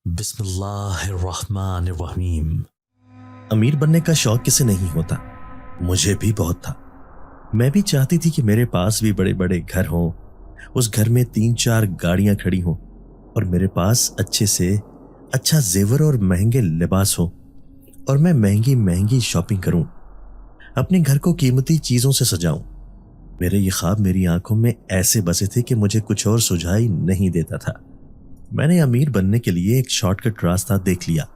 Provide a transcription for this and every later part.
बिस्मिल्लाहिर्रहमानिर्रहीम। अमीर बनने का शौक किसे नहीं होता। मुझे भी बहुत था। मैं भी चाहती थी कि मेरे पास भी बड़े बड़े घर हों, उस घर में 3-4 गाड़ियां खड़ी हों और मेरे पास अच्छे से अच्छा जेवर और महंगे लिबास हो और मैं महंगी महंगी शॉपिंग करूं, अपने घर को कीमती चीजों से सजाऊं। मेरे ये ख्वाब मेरी आंखों में ऐसे बसे थे कि मुझे कुछ और सुझाई नहीं देता था। मैंने अमीर बनने के लिए एक शॉर्टकट रास्ता देख लिया।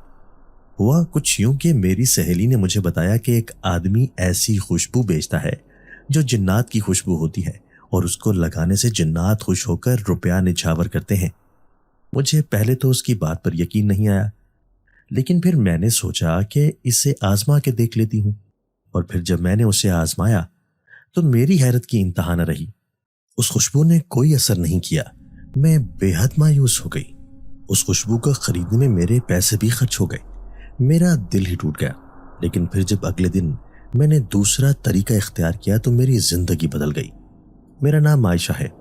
हुआ कुछ यूं कि मेरी सहेली ने मुझे बताया कि एक आदमी ऐसी खुशबू बेचता है जो जिन्नात की खुशबू होती है और उसको लगाने से जिन्नात खुश होकर रुपया निछावर करते हैं। मुझे पहले तो उसकी बात पर यकीन नहीं आया, लेकिन फिर मैंने सोचा कि इसे आजमा के देख लेती हूँ। और फिर जब मैंने उसे आजमाया तो मेरी हैरत की इंतहा न रही। उस खुशबू ने कोई असर नहीं किया। मैं बेहद मायूस हो गई। उस खुशबू को खरीदने में मेरे पैसे भी खर्च हो गए। मेरा दिल ही टूट गया। लेकिन फिर जब अगले दिन मैंने दूसरा तरीका इख्तियार किया तो मेरी जिंदगी बदल गई। मेरा नाम आयशा है।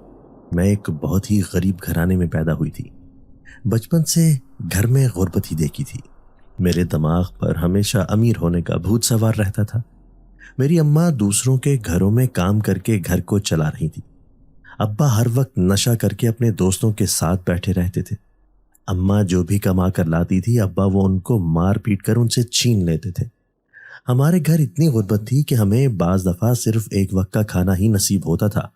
मैं एक बहुत ही गरीब घराने में पैदा हुई थी। बचपन से घर में गुर्बत ही देखी थी। मेरे दिमाग पर हमेशा अमीर होने का भूत सवार रहता था। मेरी अम्मा दूसरों के घरों में काम करके घर को चला रही थी। अब्बा हर वक्त नशा करके अपने दोस्तों के साथ बैठे रहते थे। अम्मा जो भी कमा कर लाती थी अब्बा वो उनको मार पीट कर उनसे छीन लेते थे। हमारे घर इतनी गुर्बत थी कि हमें बाज दफा सिर्फ एक वक्त का खाना ही नसीब होता था।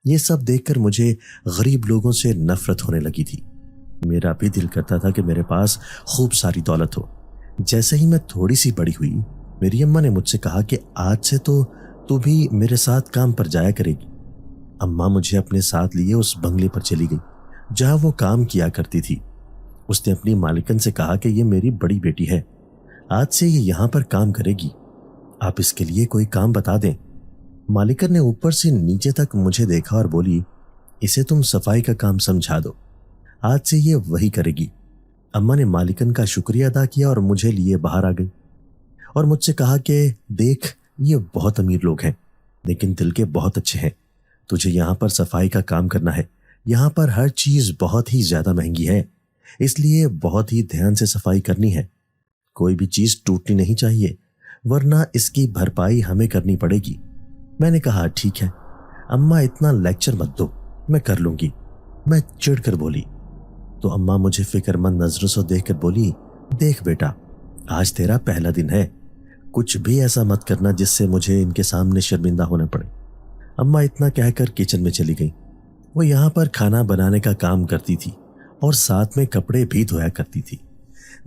ये सब देखकर मुझे गरीब लोगों से नफरत होने लगी थी। मेरा भी दिल करता था कि मेरे पास खूब सारी दौलत हो। जैसे ही मैं थोड़ी सी बड़ी हुई मेरी अम्मा ने मुझसे कहा कि आज से तो तू भी मेरे साथ काम पर जाया करेगी। अम्मा मुझे अपने साथ लिए उस बंगले पर चली गई जहां वो काम किया करती थी। उसने अपनी मालिकन से कहा कि ये मेरी बड़ी बेटी है, आज से ये यहाँ पर काम करेगी, आप इसके लिए कोई काम बता दें। मालिकन ने ऊपर से नीचे तक मुझे देखा और बोली, इसे तुम सफाई का काम समझा दो, आज से ये वही करेगी। अम्मा ने मालिकन का शुक्रिया अदा किया और मुझे लिए बाहर आ गई और मुझसे कहा कि देख, ये बहुत अमीर लोग हैं लेकिन दिल के बहुत अच्छे हैं। तुझे यहाँ पर सफाई का काम करना है। यहाँ पर हर चीज बहुत ही ज्यादा महंगी है, इसलिए बहुत ही ध्यान से सफाई करनी है। कोई भी चीज टूटनी नहीं चाहिए वरना इसकी भरपाई हमें करनी पड़ेगी। मैंने कहा ठीक है अम्मा, इतना लेक्चर मत दो, मैं कर लूंगी। मैं चिढ़कर बोली तो अम्मा मुझे फिक्रमंद नजरों से देखकर बोली, देख बेटा, आज तेरा पहला दिन है, कुछ भी ऐसा मत करना जिससे मुझे इनके सामने शर्मिंदा होना पड़े। अम्मा इतना कहकर किचन में चली गई। वो यहाँ पर खाना बनाने का काम करती थी और साथ में कपड़े भी धोया करती थी।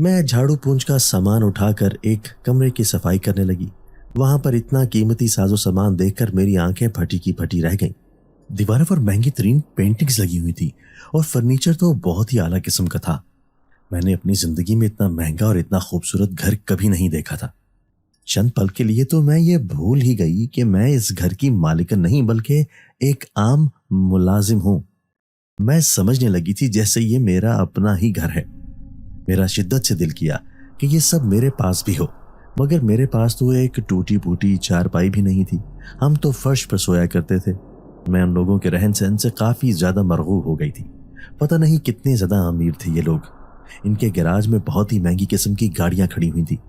मैं झाड़ू पूंछ का सामान उठाकर एक कमरे की सफाई करने लगी। वहां पर इतना कीमती साजो सामान देखकर मेरी आंखें फटी की फटी रह गईं। दीवारों पर महंगी तरीन पेंटिंग्स लगी हुई थी और फर्नीचर तो बहुत ही आला किस्म का था। मैंने अपनी जिंदगी में इतना महंगा और इतना खूबसूरत घर कभी नहीं देखा था। चंद पल के लिए तो मैं ये भूल ही गई कि मैं इस घर की मालिकन नहीं बल्कि एक आम मुलाजिम हूं। मैं समझने लगी थी जैसे ये मेरा अपना ही घर है। मेरा शिद्दत से दिल किया कि ये सब मेरे पास भी हो, मगर मेरे पास तो एक टूटी फूटी चारपाई भी नहीं थी। हम तो फर्श पर सोया करते थे। मैं उन लोगों के रहन सहन से काफी ज्यादा मरगूब हो गई थी। पता नहीं कितने ज्यादा अमीर थे ये लोग। इनके गैराज में बहुत ही महंगी किस्म की गाड़ियां खड़ी हुई थी।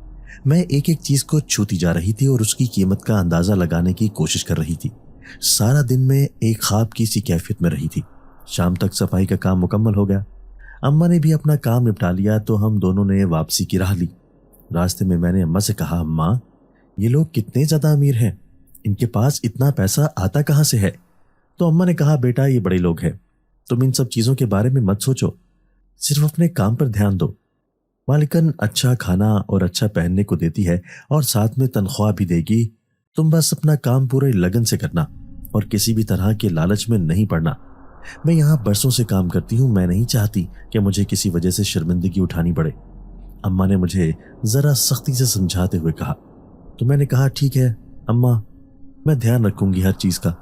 मैं एक एक चीज को छूती जा रही थी और उसकी कीमत का अंदाजा लगाने की कोशिश कर रही थी। सारा दिन में एक ख्वाब की सी कैफियत में रही थी। शाम तक सफाई का काम मुकम्मल हो गया। अम्मा ने भी अपना काम निपटा लिया तो हम दोनों ने वापसी की राह ली। रास्ते में मैंने अम्मा से कहा, अम्मा, ये लोग कितने ज्यादा अमीर हैं, इनके पास इतना पैसा आता कहाँ से है? तो अम्मा ने कहा, बेटा, ये बड़े लोग हैं, तुम इन सब चीजों के बारे में मत सोचो, सिर्फ अपने काम पर ध्यान दो। मालिकन अच्छा खाना और अच्छा पहनने को देती है और साथ में तनख्वाह भी देगी। तुम बस अपना काम पूरे लगन से करना और किसी भी तरह के लालच में नहीं पड़ना। मैं यहाँ बरसों से काम करती हूँ, मैं नहीं चाहती कि मुझे किसी वजह से शर्मिंदगी उठानी पड़े। अम्मा ने मुझे जरा सख्ती से समझाते हुए कहा। तो मैंने कहा, ठीक है अम्मा, मैं ध्यान रखूंगी हर चीज का।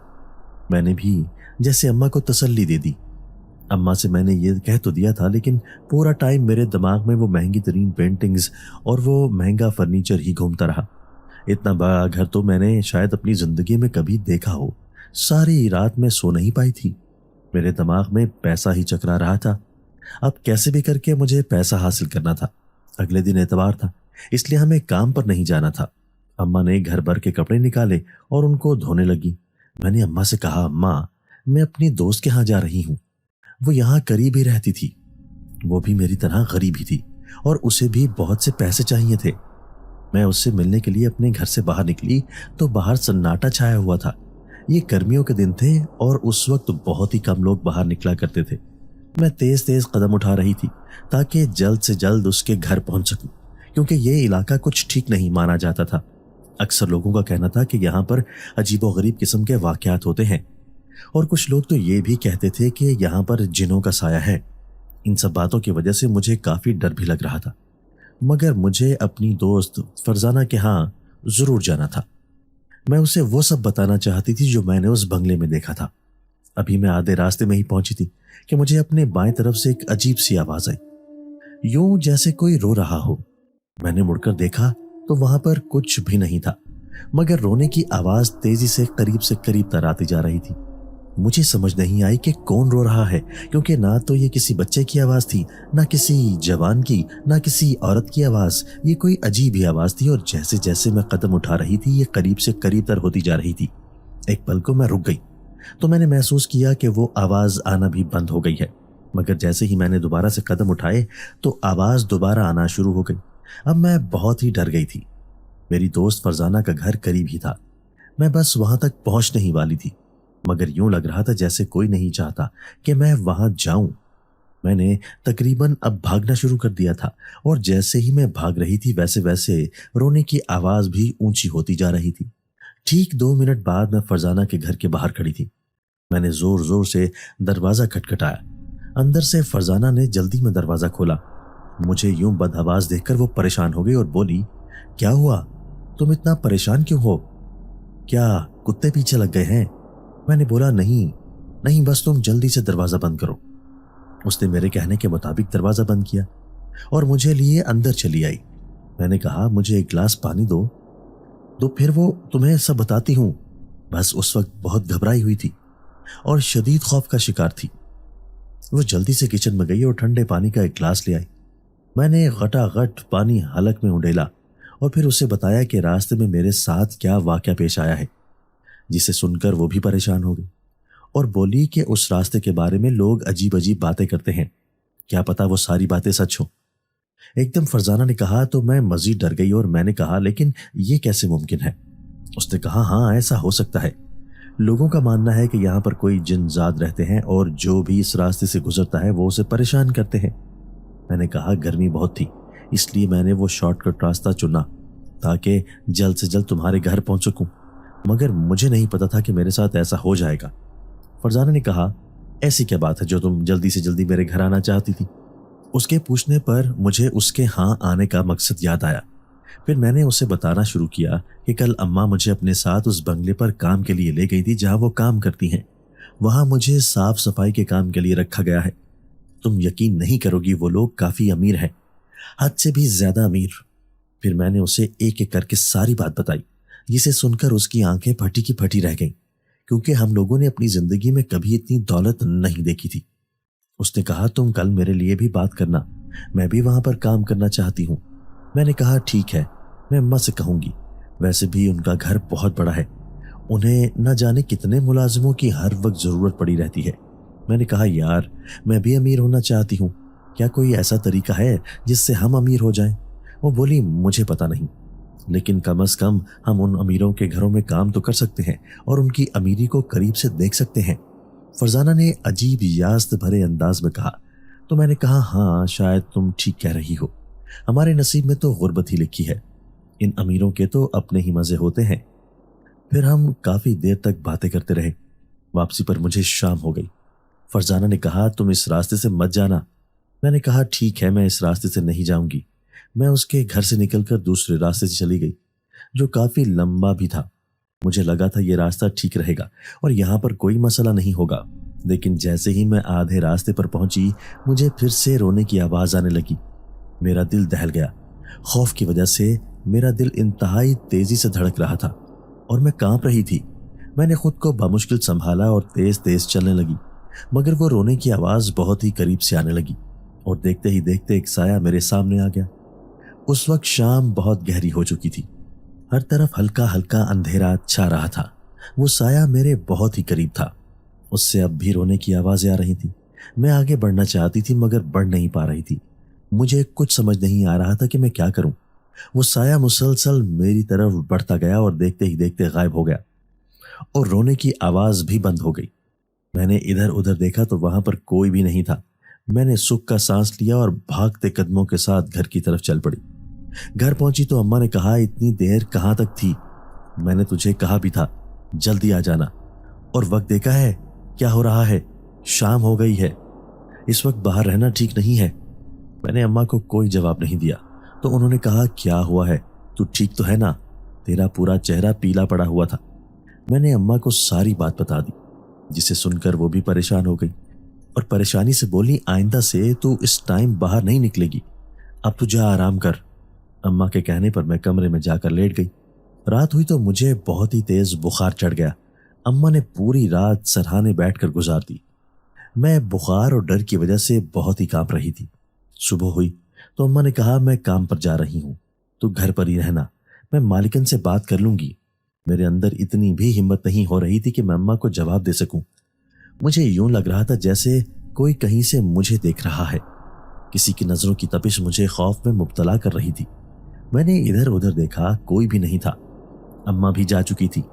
मैंने भी जैसे अम्मा को तसल्ली दे दी। अम्मा से मैंने ये कह तो दिया था, लेकिन पूरा टाइम मेरे दिमाग में वो महंगी तरीन पेंटिंग्स और वो महंगा फर्नीचर ही घूमता रहा। इतना बड़ा घर तो मैंने शायद अपनी जिंदगी में कभी देखा हो। सारी रात में सो नहीं पाई थी। मेरे दिमाग में पैसा ही चकरा रहा था। अब कैसे भी करके मुझे पैसा हासिल करना था। अगले दिन एतवार था, इसलिए हमें काम पर नहीं जाना था। अम्मा ने घर भर के कपड़े निकाले और उनको धोने लगी। मैंने अम्मा से कहा, अम्मा, मैं अपनी दोस्त के यहाँ जा रही हूँ। वो यहाँ करीब ही रहती थी। वो भी मेरी तरह गरीब ही थी और उसे भी बहुत से पैसे चाहिए थे। मैं उससे मिलने के लिए अपने घर से बाहर निकली तो बाहर सन्नाटा छाया हुआ था। ये गर्मियों के दिन थे और उस वक्त बहुत ही कम लोग बाहर निकला करते थे। मैं तेज तेज कदम उठा रही थी ताकि जल्द से जल्द उसके घर पहुंच सकूं, क्योंकि ये इलाका कुछ ठीक नहीं माना जाता था। अक्सर लोगों का कहना था कि यहाँ पर अजीबोगरीब किस्म के वाकयात होते हैं और कुछ लोग तो ये भी कहते थे कि यहाँ पर जिनों का साया है। इन सब बातों की वजह से मुझे काफी डर भी लग रहा था, मगर मुझे अपनी दोस्त फरजाना के यहाँ जरूर जाना था। मैं उसे वो सब बताना चाहती थी जो मैंने उस बंगले में देखा था। अभी मैं आधे रास्ते में ही पहुंची थी कि मुझे अपने बाएं तरफ से एक अजीब सी आवाज आई, यूं जैसे कोई रो रहा हो। मैंने मुड़कर देखा तो वहां पर कुछ भी नहीं था, मगर रोने की आवाज तेजी से करीब तर आती जा रही थी। मुझे समझ नहीं आई कि कौन रो रहा है, क्योंकि ना तो ये किसी बच्चे की आवाज थी, ना किसी जवान की, ना किसी औरत की आवाज। ये कोई अजीब ही आवाज थी और जैसे जैसे मैं कदम उठा रही थी ये करीब से करीब तर होती जा रही थी। एक पल को मैं रुक गई तो मैंने महसूस किया कि वो आवाज आना भी बंद हो गई है, मगर जैसे ही मैंने दोबारा से कदम उठाए तो आवाज दोबारा आना शुरू हो गई। अब मैं बहुत ही डर गई थी। मेरी दोस्त फरजाना का घर करीब ही था। मैं बस वहां तक पहुंचने ही वाली थी, मगर यूं लग रहा था जैसे कोई नहीं चाहता कि मैं वहां जाऊं। मैंने तकरीबन अब भागना शुरू कर दिया था और जैसे ही मैं भाग रही थी वैसे वैसे रोने की आवाज भी ऊंची होती जा रही थी। ठीक 2 मिनट बाद मैं फरजाना के घर के बाहर खड़ी थी। मैंने जोर जोर से दरवाजा खटखटाया। अंदर से फरजाना ने जल्दी में दरवाजा खोला। मुझे यूं बदहवास देखकर वो परेशान हो गई और बोली, क्या हुआ, तुम इतना परेशान क्यों हो? क्या कुत्ते पीछे लग गए हैं? मैंने बोला, नहीं नहीं, बस तुम जल्दी से दरवाजा बंद करो। उसने मेरे कहने के मुताबिक दरवाजा बंद किया और मुझे लिए अंदर चली आई। मैंने कहा, मुझे एक गिलास पानी दो। तो फिर वो तुम्हें सब बताती हूं। बस उस वक्त बहुत घबराई हुई थी और शदीद खौफ का शिकार थी। वो जल्दी से किचन में गई और ठंडे पानी का एक गिलास ले आई। मैंने घटाघट पानी हलक में उंडेला और फिर उसे बताया कि रास्ते में मेरे साथ क्या वाकया पेश आया है, जिसे सुनकर वो भी परेशान हो गई और बोली कि उस रास्ते के बारे में लोग अजीब अजीब बातें करते हैं, क्या पता वो सारी बातें सच हो। एकदम फरजाना ने कहा तो मैं मजीद डर गई और मैंने कहा, लेकिन ये कैसे मुमकिन है? उसने कहा, हाँ ऐसा हो सकता है। लोगों का मानना है कि यहाँ पर कोई जिन्नजात रहते हैं और जो भी इस रास्ते से गुजरता है वो उसे परेशान करते हैं। मैंने कहा, गर्मी बहुत थी इसलिए मैंने वो शॉर्टकट रास्ता चुना ताकि जल्द से जल्द तुम्हारे घर पहुंच सकूं, मगर मुझे नहीं पता था कि मेरे साथ ऐसा हो जाएगा। फरजाना ने कहा, ऐसी क्या बात है जो तुम जल्दी से जल्दी मेरे घर आना चाहती थी? उसके पूछने पर मुझे उसके हाँ आने का मकसद याद आया। फिर मैंने उसे बताना शुरू किया कि कल अम्मा मुझे अपने साथ उस बंगले पर काम के लिए ले गई थी जहां वो काम करती हैं। वहां मुझे साफ सफाई के काम के लिए रखा गया है। तुम यकीन नहीं करोगी, वो लोग काफी अमीर हैं, हद से भी ज्यादा अमीर। फिर मैंने उसे एक एक करके सारी बात बताई, जिसे सुनकर उसकी आंखें फटी की फटी रह गईं, क्योंकि हम लोगों ने अपनी जिंदगी में कभी इतनी दौलत नहीं देखी थी। उसने कहा, तुम कल मेरे लिए भी बात करना, मैं भी वहां पर काम करना चाहती हूँ। मैंने कहा, ठीक है, मैं अम्मा से कहूंगी। वैसे भी उनका घर बहुत बड़ा है, उन्हें न जाने कितने मुलाजिमों की हर वक्त जरूरत पड़ी रहती है। मैंने कहा, यार मैं भी अमीर होना चाहती हूँ, क्या कोई ऐसा तरीका है जिससे हम अमीर हो जाएं? वो बोली, मुझे पता नहीं, लेकिन कम से कम हम उन अमीरों के घरों में काम तो कर सकते हैं और उनकी अमीरी को करीब से देख सकते हैं। फरजाना ने अजीब यास्त भरे अंदाज में कहा। तो मैंने कहा, हाँ शायद तुम ठीक कह रही हो, हमारे नसीब में तो गुर्बत ही लिखी है, इन अमीरों के तो अपने ही मजे होते हैं। फिर हम काफी देर तक बातें करते रहे। वापसी पर मुझे शाम हो गई। फरजाना ने कहा, तुम इस रास्ते से मत जाना। मैंने कहा, ठीक है, मैं इस रास्ते से नहीं जाऊंगी। मैं उसके घर से निकलकर दूसरे रास्ते से चली गई, जो काफी लंबा भी था। मुझे लगा था ये रास्ता ठीक रहेगा और यहाँ पर कोई मसला नहीं होगा, लेकिन जैसे ही मैं आधे रास्ते पर पहुंची मुझे फिर से रोने की आवाज आने लगी। मेरा दिल दहल गया। खौफ की वजह से मेरा दिल इंतहाई तेजी से धड़क रहा था और मैं कांप रही थी। मैंने खुद को बमुश्किल संभाला और तेज तेज चलने लगी, मगर वो रोने की आवाज बहुत ही करीब से आने लगी। और देखते ही देखते एक साया मेरे सामने आ गया। उस वक्त शाम बहुत गहरी हो चुकी थी, हर तरफ हल्का हल्का अंधेरा छा रहा था। वो साया मेरे बहुत ही करीब था। उससे अब भी रोने की आवाजें आ रही थी। मैं आगे बढ़ना चाहती थी मगर बढ़ नहीं पा रही थी। मुझे कुछ समझ नहीं आ रहा था कि मैं क्या करूं। वो साया मुसलसल मेरी तरफ बढ़ता गया और देखते ही देखते गायब हो गया और रोने की आवाज भी बंद हो गई। मैंने इधर उधर देखा तो वहां पर कोई भी नहीं था। मैंने सुख का सांस लिया और भागते कदमों के साथ घर की तरफ चल पड़ी। घर पहुंची तो अम्मा ने कहा, इतनी देर कहां तक थी? मैंने तुझे कहा भी था जल्दी आ जाना, और वक्त देखा है क्या हो रहा है, शाम हो गई है, इस वक्त बाहर रहना ठीक नहीं है। मैंने अम्मा को कोई जवाब नहीं दिया तो उन्होंने कहा, क्या हुआ है, तू ठीक तो है ना? तेरा पूरा चेहरा पीला पड़ा हुआ था। मैंने अम्मा को सारी बात बता दी, जिसे सुनकर वो भी परेशान हो गई और परेशानी से बोली, आइंदा से तू इस टाइम बाहर नहीं निकलेगी, अब तू जा आराम कर। अम्मा के कहने पर मैं कमरे में जाकर लेट गई। रात हुई तो मुझे बहुत ही तेज बुखार चढ़ गया। अम्मा ने पूरी रात सरहाने बैठकर गुजार दी। मैं बुखार और डर की वजह से बहुत ही कांप रही थी। सुबह हुई तो अम्मा ने कहा, मैं काम पर जा रही हूँ, तू घर पर ही रहना, मैं मालिकन से बात कर लूंगी। मेरे अंदर इतनी भी हिम्मत नहीं हो रही थी कि मैं अम्मा को जवाब दे सकूं। मुझे यूं लग रहा था जैसे कोई कहीं से मुझे देख रहा है। किसी की नजरों की तपिश मुझे खौफ में मुब्तला कर रही थी। मैंने इधर उधर देखा, कोई भी नहीं था। अम्मा भी जा चुकी थी।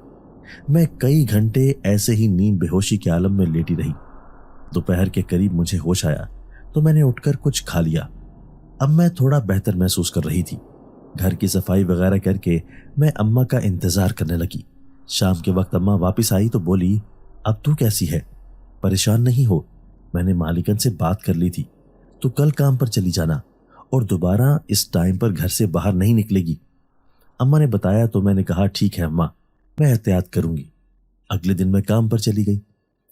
मैं कई घंटे ऐसे ही नींद बेहोशी के आलम में लेटी रही। दोपहर के करीब मुझे होश आया तो मैंने उठकर कुछ खा लिया। अब मैं थोड़ा बेहतर महसूस कर रही थी। घर की सफाई वगैरह करके मैं अम्मा का इंतजार करने लगी। शाम के वक्त अम्मा वापस आई तो बोली, अब तू कैसी है, परेशान नहीं हो? मैंने मालिकन से बात कर ली थी, तू कल काम पर चली जाना और दोबारा इस टाइम पर घर से बाहर नहीं निकलेगी। अम्मा ने बताया तो मैंने कहा, ठीक है अम्मा, मैं एहतियात करूंगी। अगले दिन मैं काम पर चली गई।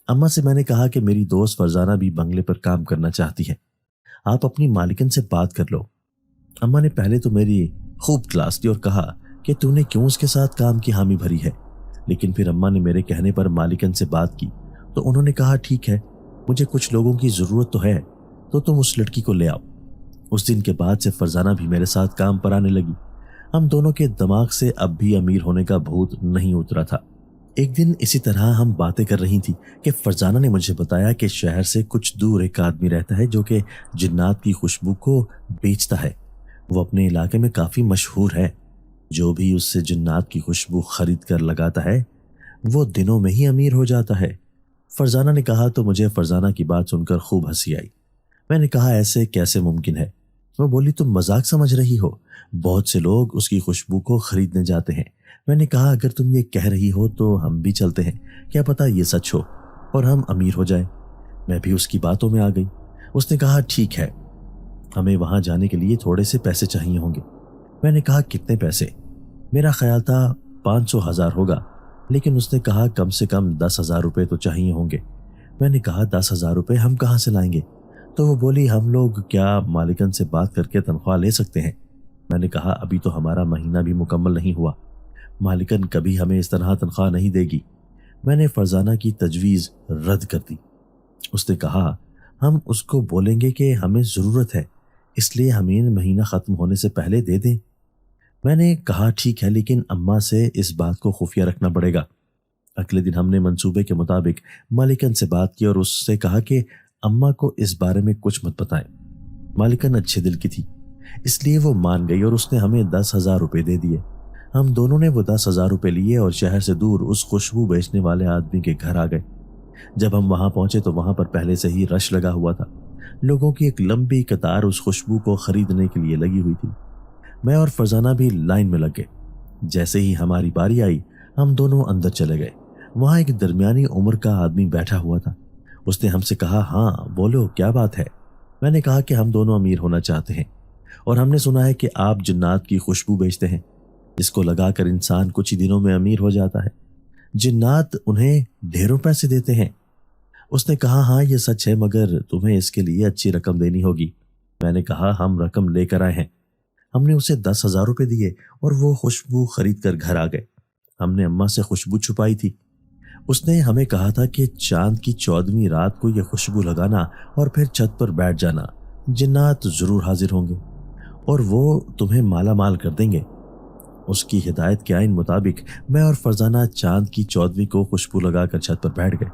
अम्मा से मैंने कहा कि मेरी दोस्त फरजाना भी बंगले पर काम करना चाहती है, आप अपनी मालिकन से बात कर लो। अम्मा ने पहले तो मेरी खूब क्लास ली और कहा कि तूने क्यों उसके साथ काम की हामी भरी है, लेकिन फिर अम्मा ने मेरे कहने पर मालिकन से बात की तो उन्होंने कहा, ठीक है, मुझे कुछ लोगों की ज़रूरत तो है, तो तुम उस लड़की को ले आओ। उस दिन के बाद से फरजाना भी मेरे साथ काम पर आने लगी। हम दोनों के दिमाग से अब भी अमीर होने का भूत नहीं उतरा था। एक दिन इसी तरह हम बातें कर रही थी कि फरजाना ने मुझे बताया कि शहर से कुछ दूर एक आदमी रहता है जो कि जिन्नात की खुशबू को बेचता है। वो अपने इलाके में काफ़ी मशहूर है। जो भी उससे जिन्नात की खुशबू खरीद कर लगाता है वो दिनों में ही अमीर हो जाता है। फरजाना ने कहा तो मुझे फरजाना की बात सुनकर खूब हंसी आई। मैंने कहा, ऐसे कैसे मुमकिन है? वो बोली, तुम मजाक समझ रही हो, बहुत से लोग उसकी खुशबू को खरीदने जाते हैं। मैंने कहा, अगर तुम ये कह रही हो तो हम भी चलते हैं, क्या पता ये सच हो और हम अमीर हो जाएं। मैं भी उसकी बातों में आ गई। उसने कहा, ठीक है, हमें वहां जाने के लिए थोड़े से पैसे चाहिए होंगे। मैंने कहा, कितने पैसे? मेरा ख्याल था 500,000 होगा, लेकिन उसने कहा कम से कम 10,000 रुपये तो चाहिए होंगे। मैंने कहा, 10,000 रुपये हम कहाँ से लाएंगे? तो वो बोली, हम लोग क्या मालिकन से बात करके तनख्वाह ले सकते हैं? मैंने कहा, अभी तो हमारा महीना भी मुकम्मल नहीं हुआ, मालिकन कभी हमें इस तरह तनख्वाह नहीं देगी। मैंने फरजाना की तजवीज़ रद्द कर दी। उसने कहा, हम उसको बोलेंगे कि हमें ज़रूरत है, इसलिए हमें महीना ख़त्म होने से पहले दे दें। मैंने कहा, ठीक है, लेकिन अम्मा से इस बात को खुफिया रखना पड़ेगा। अगले दिन हमने मंसूबे के मुताबिक मालिकन से बात की और उससे कहा कि अम्मा को इस बारे में कुछ मत बताएं। मालिकन अच्छे दिल की थी, इसलिए वो मान गई और उसने हमें 10,000 रुपये दे दिए। हम दोनों ने वो 10,000 रुपये लिए और शहर से दूर उस खुशबू बेचने वाले आदमी के घर आ गए। जब हम वहां पहुंचे तो वहां पर पहले से ही रश लगा हुआ था। लोगों की एक लंबी कतार उस खुशबू को खरीदने के लिए लगी हुई थी। मैं और फरजाना भी लाइन में लग गए। जैसे ही हमारी बारी आई, हम दोनों अंदर चले गए। वहां एक दरमियानी उम्र का आदमी बैठा हुआ था। उसने हमसे कहा, हाँ बोलो, क्या बात है? मैंने कहा कि हम दोनों अमीर होना चाहते हैं और हमने सुना है कि आप जिन्नात की खुशबू बेचते हैं, जिसको लगाकर इंसान कुछ ही दिनों में अमीर हो जाता है। जिन्नात उन्हें ढेरों पैसे देते हैं। उसने कहा, हाँ ये सच है, मगर तुम्हें इसके लिए अच्छी रकम देनी होगी। मैंने कहा, हम रकम लेकर आए हैं। हमने उसे 10,000 रुपये दिए और वो खुशबू खरीद कर घर आ गए। हमने अम्मा से खुशबू छुपाई थी। उसने हमें कहा था कि चांद की 14वीं रात को यह खुशबू लगाना और फिर छत पर बैठ जाना, जिन्नात ज़रूर हाजिर होंगे और वो तुम्हें माला माल कर देंगे। उसकी हिदायत के आइन मुताबिक मैं और फरजाना चांद की 14वीं को खुशबू लगाकर छत पर बैठ गए।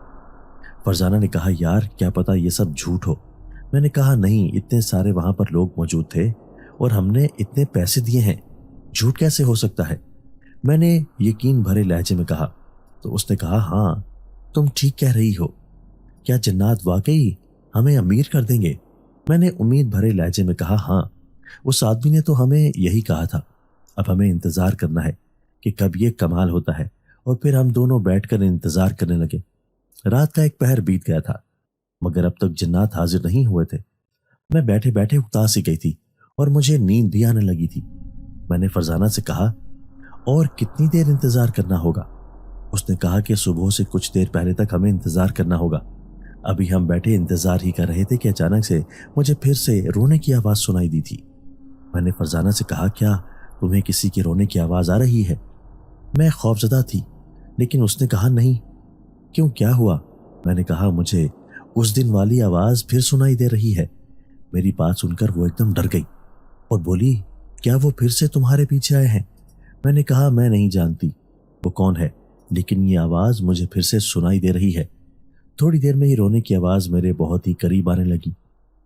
फरजाना ने कहा, यार क्या पता ये सब झूठ हो। मैंने कहा, नहीं, इतने सारे वहां पर लोग मौजूद थे और हमने इतने पैसे दिए हैं, झूठ कैसे हो सकता है। मैंने यकीन भरे लहजे में कहा तो उसने कहा, हाँ तुम ठीक कह रही हो, क्या जन्नात वाकई हमें अमीर कर देंगे। मैंने उम्मीद भरे लहजे में कहा, हाँ उस आदमी ने तो हमें यही कहा था। अब हमें इंतजार करना है कि कब ये कमाल होता है। और फिर हम दोनों बैठकर इंतजार करने लगे। रात का एक पहर बीत गया था मगर अब तक जन्नात हाजिर नहीं हुए थे। मैं बैठे बैठे उकतास सी गई थी और मुझे नींद भी आने लगी थी। मैंने फरजाना से कहा, और कितनी देर इंतजार करना होगा। उसने कहा कि सुबह से कुछ देर पहले तक हमें इंतजार करना होगा। अभी हम बैठे इंतजार ही कर रहे थे कि अचानक से मुझे फिर से रोने की आवाज सुनाई दी थी। मैंने फरजाना से कहा, क्या तुम्हें किसी के रोने की आवाज आ रही है। मैं खौफजदा थी लेकिन उसने कहा, नहीं। क्यों, क्या हुआ। मैंने कहा, मुझे उस दिन वाली आवाज फिर सुनाई दे रही है। मेरी बात सुनकर वो एकदम डर गई और बोली, क्या वो फिर से तुम्हारे पीछे आए हैं। मैंने कहा, मैं नहीं जानती वो कौन है, लेकिन ये आवाज मुझे फिर से सुनाई दे रही है। थोड़ी देर में ही रोने की आवाज मेरे बहुत ही करीब आने लगी।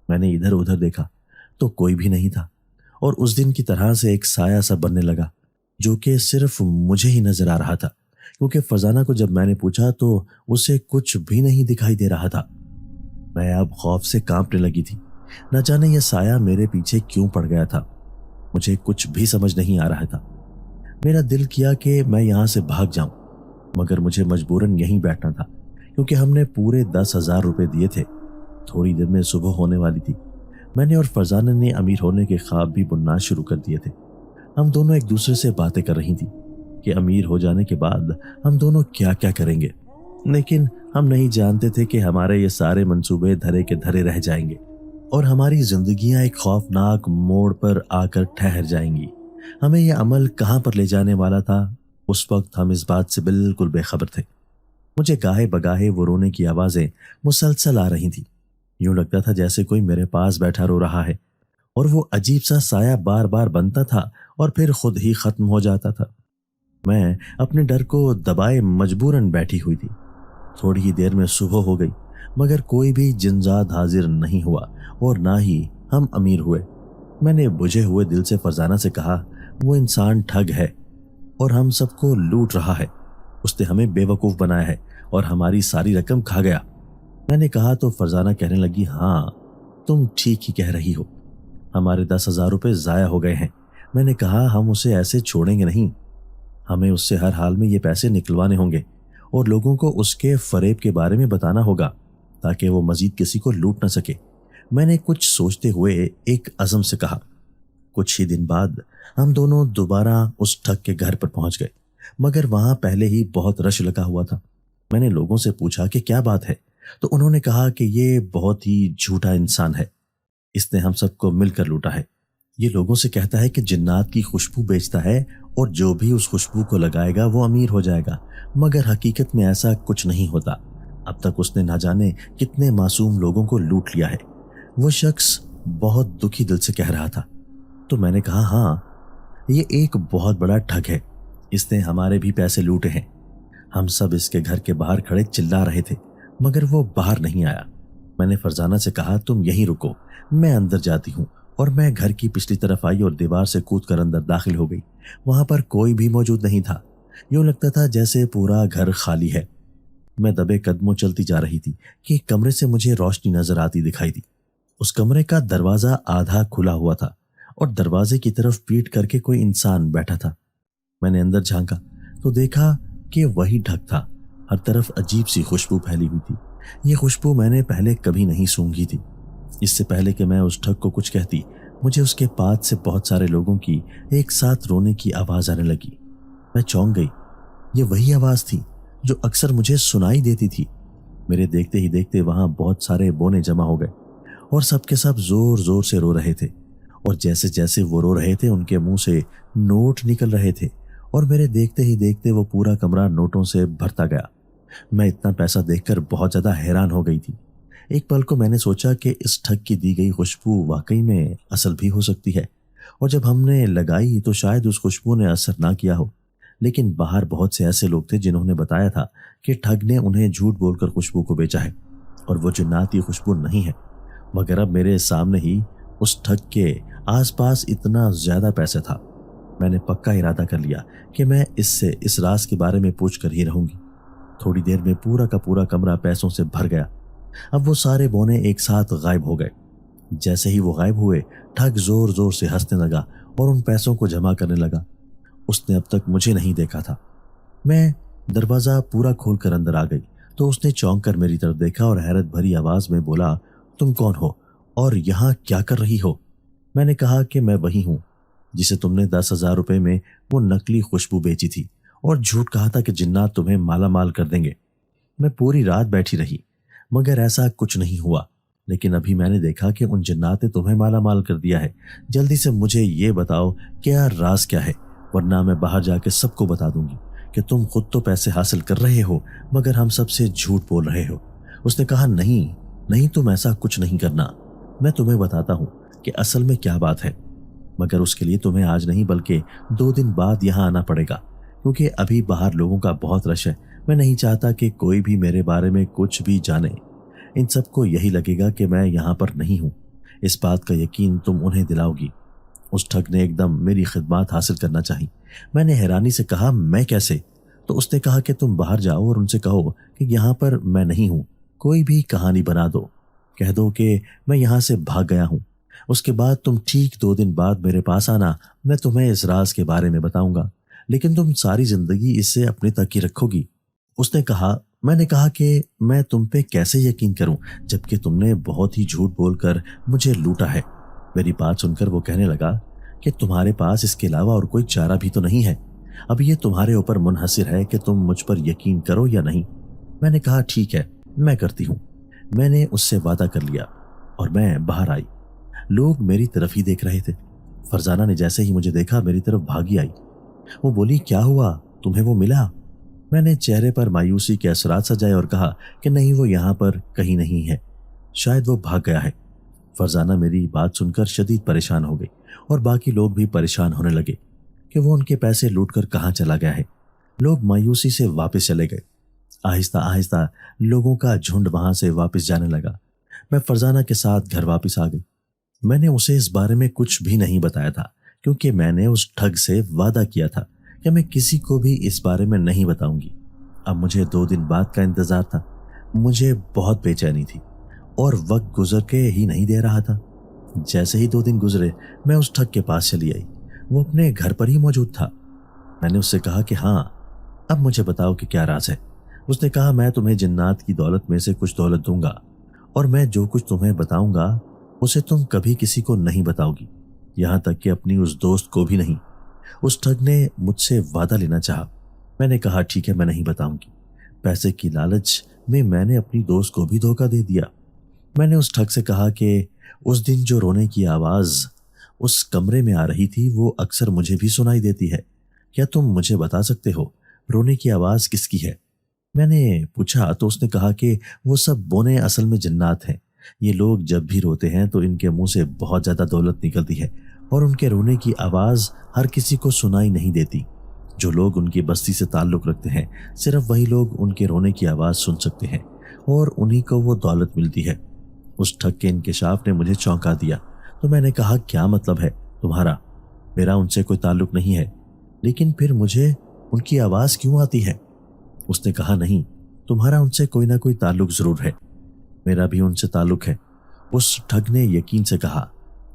मैंने इधर उधर देखा तो कोई भी नहीं था और उस दिन की तरह से एक साया सा बनने लगा जो कि सिर्फ मुझे ही नजर आ रहा था, क्योंकि फरजाना को जब मैंने पूछा तो उसे कुछ भी नहीं दिखाई दे रहा था। मैं अब खौफ से कांपने लगी थी। न जाने यह साया मेरे पीछे क्यों पड़ गया था। मुझे कुछ भी समझ नहीं आ रहा था। मेरा दिल किया कि मैं यहां से भाग जाऊं, मगर मुझे मजबूरन यहीं बैठना था क्योंकि हमने पूरे 10,000 रुपए दिए थे। थोड़ी देर में सुबह होने वाली थी। मैंने और फरजाना ने अमीर होने के ख्वाब भी बुनना शुरू कर दिए थे। हम दोनों एक दूसरे से बातें कर रही थी कि अमीर हो जाने के बाद हम दोनों क्या क्या करेंगे, लेकिन हम नहीं जानते थे कि हमारे ये सारे मंसूबे धरे के धरे रह जाएंगे और हमारी जिंदगियां एक खौफनाक मोड़ पर आकर ठहर जाएंगी। हमें यह अमल कहां पर ले जाने वाला था, उस वक्त हम इस बात से बिल्कुल बेखबर थे। मुझे गाहे बगाहे वो रोने की आवाजें मुसलसल आ रही थी। यूं लगता था जैसे कोई मेरे पास बैठा रो रहा है और वो अजीब सा साया बार बार बनता था और फिर खुद ही खत्म हो जाता था। मैं अपने डर को दबाए मजबूरन बैठी हुई थी। थोड़ी ही देर में सुबह हो गई मगर कोई भी जिनजात हाजिर नहीं हुआ और ना ही हम अमीर हुए। मैंने बुझे हुए दिल से फरजाना से कहा, वो इंसान ठग है और हम सबको लूट रहा है। उसने हमें बेवकूफ बनाया है और हमारी सारी रकम खा गया। मैंने कहा तो फरजाना कहने लगी, हाँ तुम ठीक ही कह रही हो, हमारे 10,000 रुपए जाया हो गए हैं। मैंने कहा, हम उसे ऐसे छोड़ेंगे नहीं, हमें उससे हर हाल में ये पैसे निकलवाने होंगे और लोगों को उसके फरेब के बारे में बताना होगा ताकि वो मजीद किसी को लूट न सके। मैंने कुछ सोचते हुए एक अज़म से कहा। कुछ ही दिन बाद हम दोनों दोबारा उस ठग के घर पर पहुंच गए, मगर वहां पहले ही बहुत रश लगा हुआ था। मैंने लोगों से पूछा कि क्या बात है, तो उन्होंने कहा कि ये बहुत ही झूठा इंसान है, इसने हम सबको मिलकर लूटा है। ये लोगों से कहता है कि जिन्नात की खुशबू बेचता है और जो भी उस खुशबू को लगाएगा वो अमीर हो जाएगा, मगर हकीकत में ऐसा कुछ नहीं होता। अब तक उसने ना जाने कितने मासूम लोगों को लूट लिया है। वो शख्स बहुत दुखी दिल से कह रहा था। तो मैंने कहा, हाँ ये एक बहुत बड़ा ठग है, इसने हमारे भी पैसे लूटे हैं। हम सब इसके घर के बाहर खड़े चिल्ला रहे थे मगर वो बाहर नहीं आया। मैंने फरजाना से कहा, तुम यहीं रुको, मैं अंदर जाती हूँ। और मैं घर की पिछली तरफ आई और दीवार से कूदकर अंदर दाखिल हो गई। वहां पर कोई भी मौजूद नहीं था। यूं लगता था जैसे पूरा घर खाली है। मैं दबे कदमों चलती जा रही थी कि एक कमरे से मुझे रोशनी नजर आती दिखाई दी। उस कमरे का दरवाजा आधा खुला हुआ था और दरवाजे की तरफ पीट करके कोई इंसान बैठा था। मैंने अंदर झांका तो देखा कि वही ढक था। हर तरफ अजीब सी खुशबू फैली हुई थी। ये खुशबू मैंने पहले कभी नहीं सूंघी थी। इससे पहले कि मैं उस ठग को कुछ कहती, मुझे उसके पास से बहुत सारे लोगों की एक साथ रोने की आवाज आने लगी। मैं चौंक गई। ये वही आवाज थी जो अक्सर मुझे सुनाई देती थी। मेरे देखते ही देखते वहां बहुत सारे बोने जमा हो गए और सबके सब जोर जोर से रो रहे थे और जैसे जैसे वो रो रहे थे उनके मुंह से नोट निकल रहे थे और मेरे देखते ही देखते वो पूरा कमरा नोटों से भरता गया। मैं इतना पैसा देखकर बहुत ज्यादा हैरान हो गई थी। एक पल को मैंने सोचा कि इस ठग की दी गई खुशबू वाकई में असल भी हो सकती है, और जब हमने लगाई तो शायद उस खुशबू ने असर ना किया हो। लेकिन बाहर बहुत से ऐसे लोग थे जिन्होंने बताया था कि ठग ने उन्हें झूठ बोलकर खुशबू को बेचा है और वो जिन्नाती खुशबू नहीं है। मगर अब मेरे सामने ही उस ठग के आसपास इतना ज्यादा पैसे था। मैंने पक्का इरादा कर लिया कि मैं इससे इस राज के बारे में पूछ कर ही रहूंगी। थोड़ी देर में पूरा का पूरा कमरा पैसों से भर गया। अब वो सारे बोने एक साथ गायब हो गए। जैसे ही वो गायब हुए, ठग जोर जोर से हंसने लगा और उन पैसों को जमा करने लगा। उसने अब तक मुझे नहीं देखा था। मैं दरवाजा पूरा खोलकर अंदर आ गई तो उसने चौंक कर मेरी तरफ देखा और हैरत भरी आवाज में बोला, तुम कौन हो और यहाँ क्या कर रही हो? मैंने कहा कि मैं वही हूँ जिसे तुमने 10,000 रुपए में वो नकली खुशबू बेची थी और झूठ कहा था कि जिन्नात तुम्हें माला माल कर देंगे। मैं पूरी रात बैठी रही मगर ऐसा कुछ नहीं हुआ। लेकिन अभी मैंने देखा कि उन जिन्नात ने तुम्हें माला माल कर दिया है। जल्दी से मुझे ये बताओ क्या राज क्या है, वरना मैं बाहर जाके सबको बता दूंगी कि तुम खुद तो पैसे हासिल कर रहे हो मगर हम सबसे झूठ बोल रहे हो। उसने कहा, नहीं तुम ऐसा कुछ नहीं करना। मैं तुम्हें बताता हूँ कि असल में क्या बात है, मगर उसके लिए तुम्हें आज नहीं बल्कि 2 दिन बाद यहाँ आना पड़ेगा, क्योंकि अभी बाहर लोगों का बहुत रश है। मैं नहीं चाहता कि कोई भी मेरे बारे में कुछ भी जाने। इन सबको यही लगेगा कि मैं यहाँ पर नहीं हूँ। इस बात का यकीन तुम उन्हें दिलाओगी। उस ठग ने एकदम मेरी खिदमत हासिल करना चाही। मैंने हैरानी से कहा, मैं कैसे? तो उसने कहा कि तुम बाहर जाओ और उनसे कहो कि यहाँ पर मैं नहीं हूँ। कोई भी कहानी बना दो, कह दो कि मैं यहाँ से भाग गया हूँ। उसके बाद तुम ठीक 2 दिन बाद मेरे पास आना। मैं तुम्हें इस राज के बारे में बताऊंगा, लेकिन तुम सारी जिंदगी इससे अपने तक ही रखोगी। उसने कहा। मैंने कहा कि मैं तुम पे कैसे यकीन करूं जबकि तुमने बहुत ही झूठ बोलकर मुझे लूटा है। मेरी बात सुनकर वो कहने लगा कि तुम्हारे पास इसके अलावा और कोई चारा भी तो नहीं है। अब ये तुम्हारे ऊपर मुनहसिर है कि तुम मुझ पर यकीन करो या नहीं। मैंने कहा, ठीक है, मैं करती हूँ। मैंने उससे वादा कर लिया और मैं बाहर आई। लोग मेरी तरफ ही देख रहे थे। फरजाना ने जैसे ही मुझे देखा मेरी तरफ भागी आई। वो बोली, क्या हुआ, तुम्हें वो मिला? मैंने चेहरे पर मायूसी के असरात सजाए और कहा कि नहीं, वो यहाँ पर कहीं नहीं है, शायद वो भाग गया है। फरजाना मेरी बात सुनकर शदीद परेशान हो गई और बाकी लोग भी परेशान होने लगे कि वो उनके पैसे लूटकर कहाँ चला गया है। लोग मायूसी से वापस चले गए। आहिस्ता आहिस्ता लोगों का झुंड वहां से वापस जाने लगा। मैं फरजाना के साथ घर वापस आ गई। मैंने उसे इस बारे में कुछ भी नहीं बताया था, क्योंकि मैंने उस ठग से वादा किया था कि मैं किसी को भी इस बारे में नहीं बताऊंगी। अब मुझे 2 दिन बाद का इंतजार था। मुझे बहुत बेचैनी थी और वक्त गुजर के ही नहीं दे रहा था। जैसे ही 2 दिन गुजरे, मैं उस ठग के पास चली आई। वो अपने घर पर ही मौजूद था। मैंने उससे कहा कि हाँ, अब मुझे बताओ कि क्या राज है। उसने कहा, मैं तुम्हें जिन्नात की दौलत में से कुछ दौलत दूंगा और मैं जो कुछ तुम्हें बताऊंगा उसे तुम कभी किसी को नहीं बताओगी, यहाँ तक कि अपनी उस दोस्त को भी नहीं। उस ठग ने मुझसे वादा लेना चाहा। मैंने कहा, ठीक है, मैं नहीं बताऊंगी। पैसे की लालच में मैंने अपनी दोस्त को भी धोखा दे दिया। मैंने उस ठग से कहा कि उस दिन जो रोने की आवाज उस कमरे में आ रही थी वो अक्सर मुझे भी सुनाई देती है। क्या तुम मुझे बता सकते हो रोने की आवाज किसकी है? मैंने पूछा तो उसने कहा कि वो सब बोने असल में जिन्नात हैं। ये लोग जब भी रोते हैं तो इनके मुंह से बहुत ज्यादा दौलत निकलती है और उनके रोने की आवाज हर किसी को सुनाई नहीं देती। जो लोग उनकी बस्ती से ताल्लुक रखते हैं, सिर्फ वही लोग उनके रोने की आवाज सुन सकते हैं और उन्हीं को वो दौलत मिलती है। उस ठग के इंकिशाफ ने मुझे चौंका दिया। तो मैंने कहा, क्या मतलब है तुम्हारा? मेरा उनसे कोई ताल्लुक नहीं है, लेकिन फिर मुझे उनकी आवाज क्यों आती है? उसने कहा, नहीं, तुम्हारा उनसे कोई ना कोई ताल्लुक जरूर है। मेरा भी उनसे ताल्लुक है। उस ठग ने यकीन से कहा।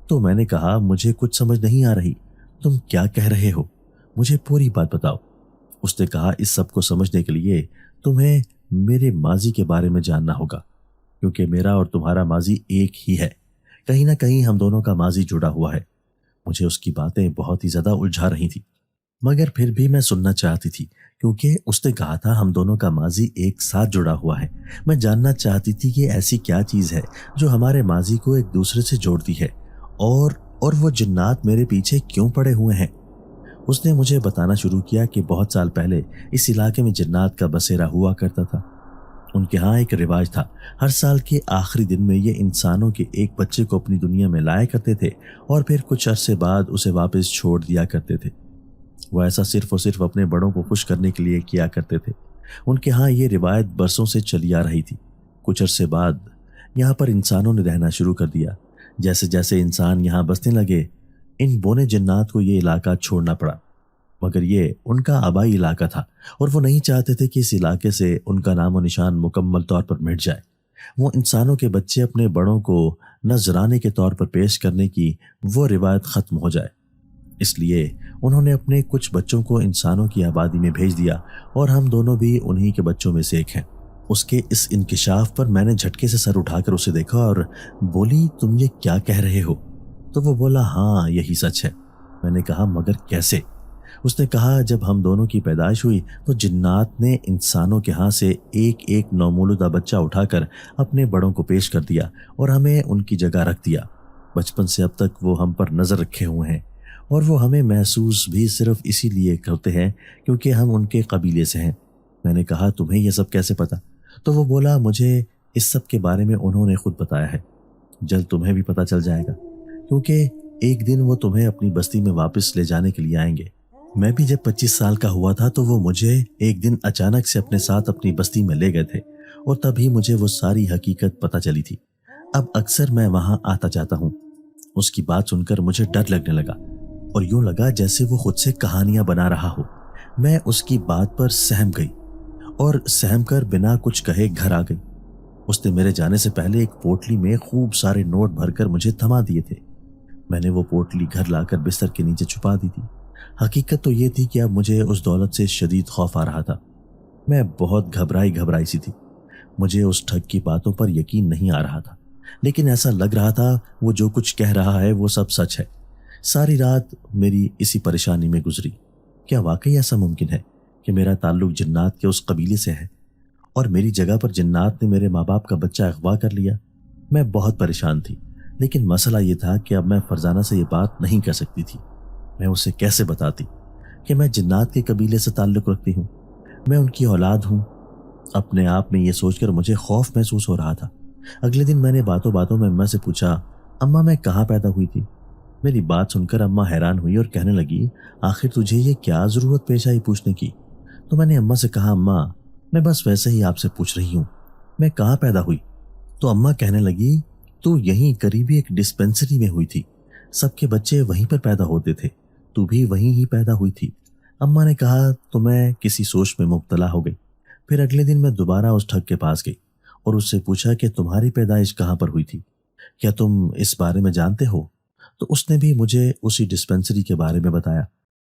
तो मैंने कहा, मुझे कुछ समझ नहीं आ रही, तुम क्या कह रहे हो? मुझे पूरी बात बताओ। उसने कहा, इस सब को समझने के लिए तुम्हें मेरे माजी के बारे में जानना होगा, क्योंकि मेरा और तुम्हारा माजी एक ही है। कहीं ना कहीं हम दोनों का माजी जुड़ा हुआ है। मुझे उसकी बातें बहुत ही ज्यादा उलझा रही थी, मगर फिर भी मैं सुनना चाहती थी, क्योंकि उसने कहा था हम दोनों का माजी एक साथ जुड़ा हुआ है। मैं जानना चाहती थी कि ऐसी क्या चीज है जो हमारे माजी को एक दूसरे से जोड़ती है, और वो जिन्नात मेरे पीछे क्यों पड़े हुए हैं। उसने मुझे बताना शुरू किया कि बहुत साल पहले इस इलाके में जिन्नात का बसेरा हुआ करता था। ان کے ہاں ایک رواج تھا، ہر سال کے آخری دن میں یہ انسانوں کے ایک بچے کو اپنی دنیا میں لایا کرتے تھے اور پھر کچھ عرصے بعد اسے واپس چھوڑ دیا کرتے تھے۔ وہ ایسا صرف اور صرف اپنے بڑوں کو خوش کرنے کے لیے کیا کرتے تھے۔ ان کے ہاں یہ روایت برسوں سے چلی آ رہی تھی۔ کچھ عرصے بعد یہاں پر انسانوں نے رہنا شروع کر دیا۔ جیسے جیسے انسان یہاں بسنے لگے، ان بونے جنات کو یہ علاقہ چھوڑنا پڑا، مگر یہ ان کا آبائی علاقہ تھا اور وہ نہیں چاہتے تھے کہ اس علاقے سے ان کا نام و نشان مکمل طور پر مٹ جائے۔ وہ انسانوں کے بچے اپنے بڑوں کو نذرانے کے طور پر پیش کرنے کی وہ روایت ختم ہو جائے، اس لیے انہوں نے اپنے کچھ بچوں کو انسانوں کی آبادی میں بھیج دیا اور ہم دونوں بھی انہی کے بچوں میں سے ایک ہیں۔ اس کے اس انکشاف پر میں نے جھٹکے سے سر اٹھا کر اسے دیکھا اور بولی، تم یہ کیا کہہ رہے ہو؟ تو وہ بولا، ہاں یہی سچ ہے۔ میں نے کہا، مگر کیسے؟ اس نے کہا، جب ہم دونوں کی پیدائش ہوئی تو جنات نے انسانوں کے ہاں سے ایک ایک نومولودہ بچہ اٹھا کر اپنے بڑوں کو پیش کر دیا اور ہمیں ان کی جگہ رکھ دیا۔ بچپن سے اب تک وہ ہم پر نظر رکھے ہوئے ہیں اور وہ ہمیں محسوس بھی صرف اسی لیے کرتے ہیں کیونکہ ہم ان کے قبیلے سے ہیں۔ میں نے کہا، تمہیں یہ سب کیسے پتا؟ تو وہ بولا، مجھے اس سب کے بارے میں انہوں نے خود بتایا ہے۔ جلد تمہیں بھی پتہ چل جائے گا، کیونکہ ایک دن وہ تمہیں اپنی بستی میں واپس لے جانے کے لیے آئیں گے۔ میں بھی جب 25 سال کا ہوا تھا تو وہ مجھے ایک دن اچانک سے اپنے ساتھ اپنی بستی میں لے گئے تھے اور تبھی مجھے وہ ساری حقیقت پتہ چلی تھی۔ اب اکثر میں وہاں آتا جاتا ہوں۔ اس کی بات سن کر مجھے ڈر لگنے لگا اور یوں لگا جیسے وہ خود سے کہانیاں بنا رہا ہو۔ میں اس کی بات پر سہم گئی اور سہم کر بنا کچھ کہے گھر آ گئی۔ اس نے میرے جانے سے پہلے ایک پوٹلی میں خوب سارے نوٹ بھر کر مجھے تھما دیے تھے۔ میں نے وہ پوٹلی گھر لا کر بستر کے نیچے چھپا دی تھی۔ حقیقت تو یہ تھی کہ اب مجھے اس دولت سے شدید خوف آ رہا تھا۔ میں بہت گھبرائی سی تھی۔ مجھے اس ٹھگ کی باتوں پر یقین نہیں آ رہا تھا، لیکن ایسا لگ رہا تھا وہ جو کچھ کہہ رہا ہے وہ سب سچ ہے۔ ساری رات میری اسی پریشانی میں گزری۔ کیا واقعی ایسا ممکن ہے کہ میرا تعلق جنات کے اس قبیلے سے ہے اور میری جگہ پر جنات نے میرے ماں باپ کا بچہ اغوا کر لیا؟ میں بہت پریشان تھی، لیکن مسئلہ یہ تھا کہ اب میں فرزانہ سے یہ بات نہیں کر سکتی تھی۔ میں اسے کیسے بتاتی کہ میں جنات کے قبیلے سے تعلق رکھتی ہوں، میں ان کی اولاد ہوں؟ اپنے آپ میں یہ سوچ کر مجھے خوف محسوس ہو رہا تھا۔ اگلے دن میں نے باتوں باتوں میں اماں سے پوچھا، اماں میں کہاں پیدا ہوئی تھی؟ میری بات سن کر اماں حیران ہوئی اور کہنے لگی، آخر تجھے یہ کیا ضرورت پیش آئی پوچھنے کی؟ تو میں نے اماں سے کہا، اماں میں بس ویسے ہی آپ سے پوچھ رہی ہوں، میں کہاں پیدا ہوئی؟ تو اماں کہنے لگی، تو یہیں قریبی ایک ڈسپینسری میں ہوئی تھی، سب کے بچے وہیں پر پیدا ہوتے تھے، تو بھی وہیں ہی پیدا ہوئی تھی۔ اماں نے کہا تو میں کسی سوچ میں مبتلا ہو گئی۔ پھر اگلے دن میں دوبارہ اس ٹھگ کے پاس گئی اور اس سے پوچھا کہ تمہاری پیدائش کہاں پر ہوئی تھی، کیا تم اس بارے میں جانتے ہو؟ تو اس نے بھی مجھے اسی ڈسپینسری کے بارے میں بتایا۔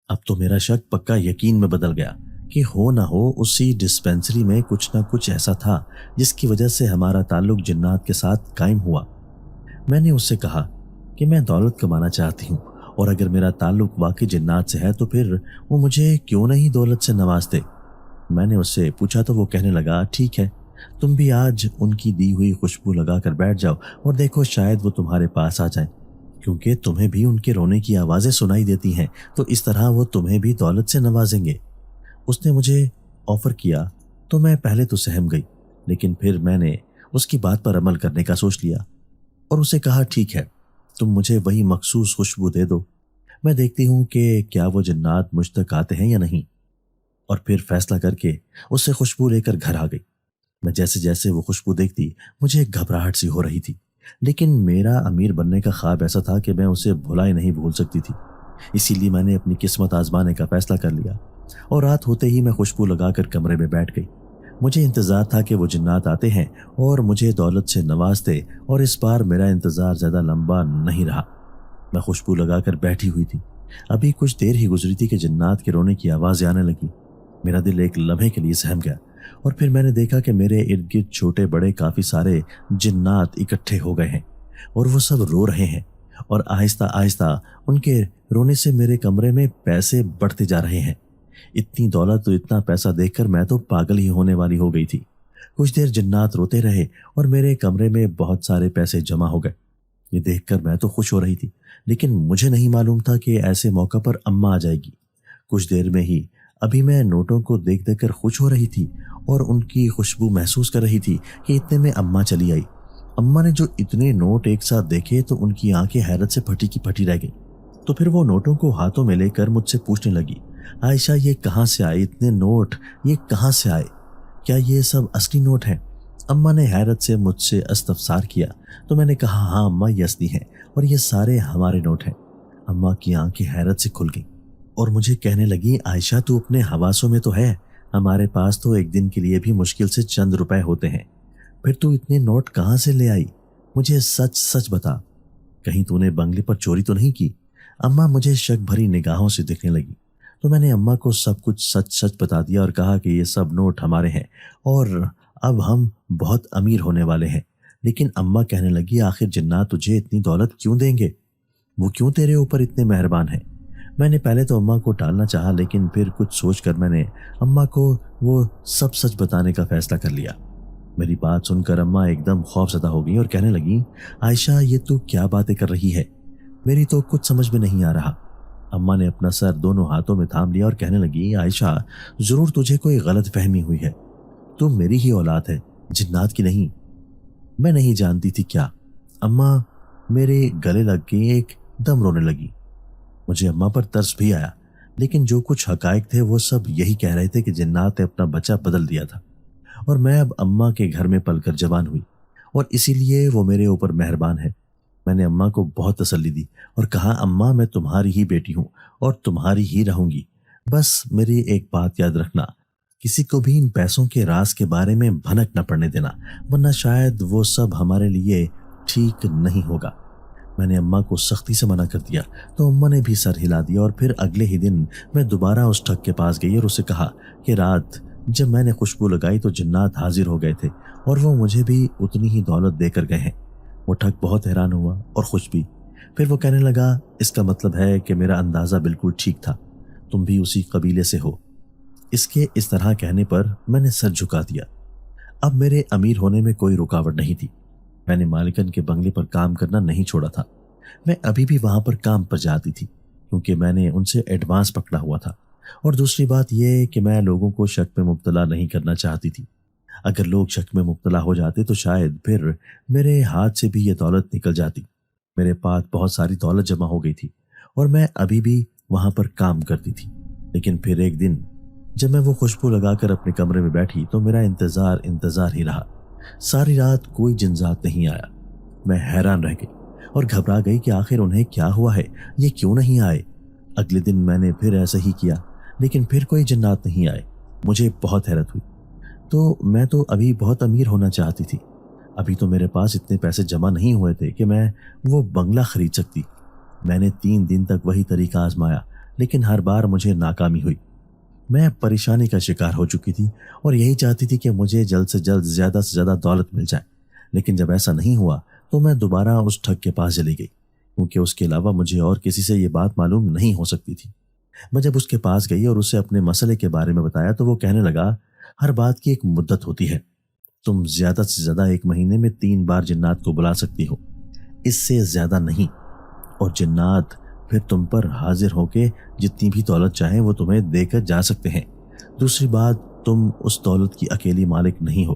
اب تو میرا شک پکا یقین میں بدل گیا کہ ہو نہ ہو اسی ڈسپینسری میں کچھ نہ کچھ ایسا تھا جس کی وجہ سے ہمارا تعلق جنات کے ساتھ قائم ہوا۔ میں نے اس سے کہا کہ میں دولت کمانا چاہتی ہوں اور اگر میرا تعلق واقعی جنات سے ہے تو پھر وہ مجھے کیوں نہیں دولت سے نوازتے؟ میں نے اس سے پوچھا تو وہ کہنے لگا، ٹھیک ہے، تم بھی آج ان کی دی ہوئی خوشبو لگا کر بیٹھ جاؤ اور دیکھو شاید وہ تمہارے پاس آ جائیں، کیونکہ تمہیں بھی ان کے رونے کی آوازیں سنائی دیتی ہیں، تو اس طرح وہ تمہیں بھی دولت سے نوازیں گے۔ اس نے مجھے آفر کیا تو میں پہلے تو سہم گئی، لیکن پھر میں نے اس کی بات پر عمل کرنے کا سوچ لیا اور اسے کہا، ٹھیک ہے، تم مجھے وہی مخصوص خوشبو دے دو، میں دیکھتی ہوں کہ کیا وہ جنات مجھ تک آتے ہیں یا نہیں۔ اور پھر فیصلہ کر کے اس سے خوشبو لے کر گھر آ گئی۔ میں جیسے جیسے وہ خوشبو دیکھتی مجھے ایک گھبراہٹ سی ہو رہی تھی، لیکن میرا امیر بننے کا خواب ایسا تھا کہ میں اسے بھلا ہی نہیں بھول سکتی تھی۔ اسی لیے میں نے اپنی قسمت آزمانے کا فیصلہ کر لیا اور رات ہوتے ہی میں خوشبو لگا کر کمرے میں بیٹھ گئی۔ مجھے انتظار تھا کہ وہ جنات آتے ہیں اور مجھے دولت سے نوازتے، اور اس بار میرا انتظار زیادہ لمبا نہیں رہا۔ میں خوشبو لگا کر بیٹھی ہوئی تھی، ابھی کچھ دیر ہی گزری تھی کہ جنات کے رونے کی آوازیں آنے لگی۔ میرا دل ایک لمحے کے لیے سہم گیا اور پھر میں نے دیکھا کہ میرے ارد گرد چھوٹے بڑے کافی سارے جنات اکٹھے ہو گئے ہیں اور وہ سب رو رہے ہیں، اور آہستہ آہستہ ان کے رونے سے میرے کمرے میں پیسے بڑھتے جا رہے ہیں۔ اتنی دولت اور اتنا پیسہ دیکھ کر میں تو پاگل ہی ہونے والی ہو گئی تھی۔ کچھ دیر جنات روتے رہے اور میرے کمرے میں بہت سارے پیسے جمع ہو گئے۔ یہ دیکھ کر میں تو خوش ہو رہی تھی، لیکن مجھے نہیں معلوم تھا کہ ایسے موقع پر اماں آ جائے گی۔ کچھ دیر میں ہی ابھی میں نوٹوں کو دیکھ دیکھ کر خوش ہو رہی تھی اور ان کی خوشبو محسوس کر رہی تھی کہ اتنے میں اماں چلی آئی۔ اماں نے جو اتنے نوٹ ایک ساتھ دیکھے تو ان کی آنکھیں حیرت سے پھٹی کی پھٹی رہ گئی۔ تو پھر وہ نوٹوں کو ہاتھوں میں لے کر مجھ سے پوچھنے لگی، عائشہ یہ کہاں سے آئے اتنے نوٹ، یہ کہاں سے آئے؟ کیا یہ سب اصلی نوٹ ہیں؟ اماں نے حیرت سے مجھ سے استفسار کیا تو میں نے کہا ہاں اماں یہ اصلی ہیں اور یہ سارے ہمارے نوٹ ہیں۔ اماں کی آنکھیں حیرت سے کھل گئیں اور مجھے کہنے لگی، عائشہ تو اپنے حواسوں میں تو ہے، ہمارے پاس تو ایک دن کے لیے بھی مشکل سے چند روپے ہوتے ہیں، پھر تو اتنے نوٹ کہاں سے لے آئی؟ مجھے سچ سچ بتا، کہیں تو نے بنگلے پر چوری تو نہیں کی؟ اماں مجھے شک بھری نگاہوں سے دیکھنے لگی تو میں نے اماں کو سب کچھ سچ سچ بتا دیا اور کہا کہ یہ سب نوٹ ہمارے ہیں اور اب ہم بہت امیر ہونے والے ہیں۔ لیکن اماں کہنے لگی، آخر جنات تجھے اتنی دولت کیوں دیں گے؟ وہ کیوں تیرے اوپر اتنے مہربان ہیں؟ میں نے پہلے تو اماں کو ٹالنا چاہا لیکن پھر کچھ سوچ کر میں نے اماں کو وہ سب سچ بتانے کا فیصلہ کر لیا۔ میری بات سن کر اماں ایک دم خوف زدہ ہو گئی اور کہنے لگی، عائشہ یہ تو کیا باتیں کر رہی ہے، میری تو کچھ سمجھ میں نہیں آ رہا۔ اماں نے اپنا سر دونوں ہاتھوں میں تھام لیا اور کہنے لگی، عائشہ ضرور تجھے کوئی غلط فہمی ہوئی ہے، تم میری ہی اولاد ہے، جنات کی نہیں۔ میں نہیں جانتی تھی کیا۔ اماں میرے گلے لگ کے ایک دم رونے لگی۔ مجھے اماں پر ترس بھی آیا لیکن جو کچھ حقائق تھے وہ سب یہی کہہ رہے تھے کہ جنات نے اپنا بچہ بدل دیا تھا اور میں اب اماں کے گھر میں پل کر جوان ہوئی اور اسی لیے وہ میرے اوپر مہربان ہے۔ میں نے اماں کو بہت تسلی دی اور کہا، اماں میں تمہاری ہی بیٹی ہوں اور تمہاری ہی رہوں گی، بس میری ایک بات یاد رکھنا، کسی کو بھی ان پیسوں کے راز کے بارے میں بھنک نہ پڑنے دینا ورنہ شاید وہ سب ہمارے لیے ٹھیک نہیں ہوگا۔ میں نے اماں کو سختی سے منع کر دیا تو اماں نے بھی سر ہلا دیا اور پھر اگلے ہی دن میں دوبارہ اس ٹھگ کے پاس گئی اور اسے کہا کہ رات جب میں نے خوشبو لگائی تو جنات حاضر ہو گئے تھے اور وہ مجھے بھی اتنی ہی دولت دے کر گئے ہیں۔ وہ ٹھگ بہت حیران ہوا اور خوش بھی۔ پھر وہ کہنے لگا، اس کا مطلب ہے کہ میرا اندازہ بالکل ٹھیک تھا، تم بھی اسی قبیلے سے ہو۔ اس کے اس طرح کہنے پر میں نے سر جھکا دیا۔ اب میرے امیر ہونے میں کوئی رکاوٹ نہیں تھی۔ میں نے مالکن کے بنگلے پر کام کرنا نہیں چھوڑا تھا، میں ابھی بھی وہاں پر کام پر جاتی تھی کیونکہ میں نے ان سے ایڈوانس پکڑا ہوا تھا، اور دوسری بات یہ کہ میں لوگوں کو شک میں مبتلا نہیں کرنا چاہتی تھی۔ اگر لوگ شک میں مبتلا ہو جاتے تو شاید پھر میرے ہاتھ سے بھی یہ دولت نکل جاتی۔ میرے پاس بہت ساری دولت جمع ہو گئی تھی اور میں ابھی بھی وہاں پر کام کرتی تھی۔ لیکن پھر ایک دن جب میں وہ خوشبو لگا کر اپنے کمرے میں بیٹھی تو میرا انتظار ہی رہا۔ ساری رات کوئی جنات نہیں آیا۔ میں حیران رہ گئی اور گھبرا گئی کہ آخر انہیں کیا ہوا ہے، یہ کیوں نہیں آئے۔ اگلے دن میں نے پھر ایسا ہی کیا لیکن پھر کوئی جنات نہیں آئے۔ مجھے بہت حیرت ہوئی۔ تو میں تو ابھی بہت امیر ہونا چاہتی تھی، ابھی تو میرے پاس اتنے پیسے جمع نہیں ہوئے تھے کہ میں وہ بنگلہ خرید سکتی۔ میں نے 3 دن تک وہی طریقہ آزمایا لیکن ہر بار مجھے ناکامی ہوئی۔ میں پریشانی کا شکار ہو چکی تھی اور یہی چاہتی تھی کہ مجھے جلد سے جلد زیادہ سے زیادہ دولت مل جائے، لیکن جب ایسا نہیں ہوا تو میں دوبارہ اس ٹھگ کے پاس چلی گئی کیونکہ اس کے علاوہ مجھے اور کسی سے یہ بات معلوم نہیں ہو سکتی تھی۔ میں جب اس کے پاس گئی اور اسے اپنے مسئلے کے بارے میں بتایا تو وہ کہنے لگا، ہر بات کی ایک مدت ہوتی ہے، تم زیادہ سے زیادہ 1 مہینے میں 3 بار جنات کو بلا سکتی ہو، اس سے زیادہ نہیں، اور جنات پھر تم پر حاضر ہو کے جتنی بھی دولت چاہیں وہ تمہیں دے کر جا سکتے ہیں۔ دوسری بات، تم اس دولت کی اکیلی مالک نہیں ہو،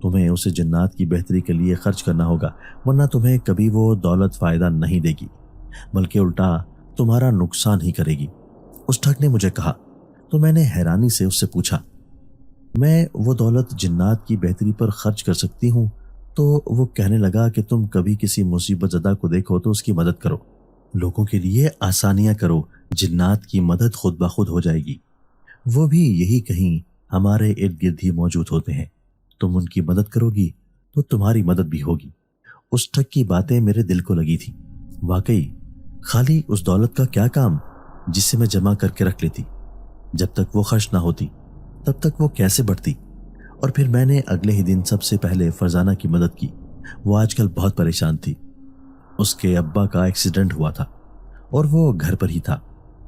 تمہیں اسے جنات کی بہتری کے لیے خرچ کرنا ہوگا ورنہ تمہیں کبھی وہ دولت فائدہ نہیں دے گی بلکہ الٹا تمہارا نقصان ہی کرے گی۔ اس ٹھگ نے مجھے کہا تو میں نے حیرانی سے اس سے پوچھا، میں وہ دولت جنات کی بہتری پر خرچ کر سکتی ہوں؟ تو وہ کہنے لگا کہ تم کبھی کسی مصیبت زدہ کو دیکھو تو اس کی مدد کرو، لوگوں کے لیے آسانیاں کرو، جنات کی مدد خود بخود ہو جائے گی، وہ بھی یہی کہیں ہمارے ارد گرد ہی موجود ہوتے ہیں، تم ان کی مدد کرو گی تو تمہاری مدد بھی ہوگی۔ اس ٹھگ کی باتیں میرے دل کو لگی تھی۔ واقعی خالی اس دولت کا کیا کام جسے میں جمع کر کے رکھ لیتی، جب تک وہ خرچ نہ ہوتی تب تک وہ کیسے بڑھتی۔ اور پھر میں نے اگلے ہی دن سب سے پہلے فرزانہ کی مدد کی۔ وہ آج کل بہت پریشان تھی، اس کے ابا کا ایکسیڈنٹ ہوا تھا اور وہ گھر پر ہی تھا،